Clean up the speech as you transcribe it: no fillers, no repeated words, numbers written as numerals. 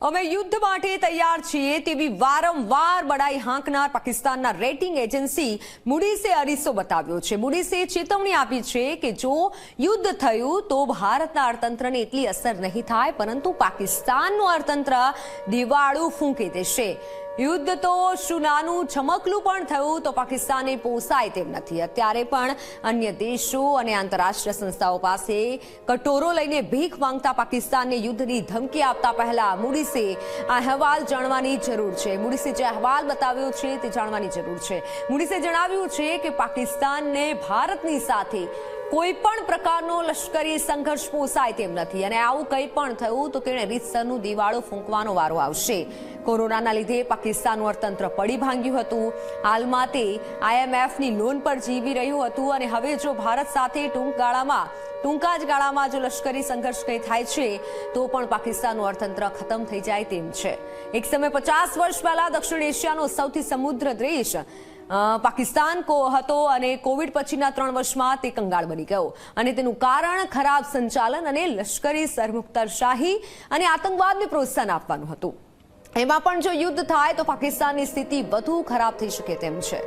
અમે યુદ્ધ માટે તૈયાર છીએ તેવી વારંવાર બડાઈ હાંકનાર પાકિસ્તાનના રેટિંગ એજન્સી મૂડીસે અરીસો બતાવ્યો છે। મૂડીસે ચેતવણી આપી છે કે જો યુદ્ધ થયું તો ભારતના અર્થતંત્રને એટલી અસર નહીં થાય, પરંતુ પાકિસ્તાનનું અર્થતંત્ર દિવાળું ફૂંકી દેશે। યુદ્ધ તો શું નાનું છમકલું પણ થયું તો પાકિસ્તાને પોસાય તેમ નથી। અત્યારે પણ અન્ય દેશો અને આંતરરાષ્ટ્રીય સંસ્થાઓ પાસે કટોરો લઈને ભીખ માંગતા પાકિસ્તાનને યુદ્ધની ધમકી આપતા પહેલા મૂડીસે આ અહેવાલ જાણવાની જરૂર છે। મૂડીસે જે અહેવાલ બતાવ્યો છે તે જાણવાની જરૂર છે। મૂડીસે જણાવ્યું છે કે પાકિસ્તાનને ભારતની સાથે કોઈ પણ પ્રકારનો લશ્કરી સંઘર્ષ પોસાય તેમ નથી અને આવું કંઈ પણ થયું તો તેણે રીતસરનું દિવાળું ફૂંકવાનો વારો આવશે। કોરોનાના લીધે પાકિસ્તાનનું અર્થતંત્ર પડી ભાંગ્યું હતું। હાલમાં તે IMFની લોન પર જીવી રહ્યું હતું અને હવે જો ભારત સાથે ટૂંકા જ ગાળામાં જો લશ્કરી સંઘર્ષ કંઈ થાય છે તો પણ પાકિસ્તાનનું અર્થતંત્ર ખતમ થઈ જાય તેમ છે। એક સમય 50 વર્ષ પહેલા દક્ષિણ એશિયાનો સૌથી સમૃદ્ધ દેશ પાકિસ્તાન હતો અને કોવિડ પછીના 3 વર્ષમાં તે કંગાળ બની ગયો અને તેનું કારણ ખરાબ સંચાલન અને લશ્કરી સરમુખત્યારશાહી અને આતંકવાદને પ્રોત્સાહન આપવાનું હતું। એમાં પણ જો યુદ્ધ થાય તો પાકિસ્તાનની સ્થિતિ વધુ ખરાબ થઈ શકે તેમ છે।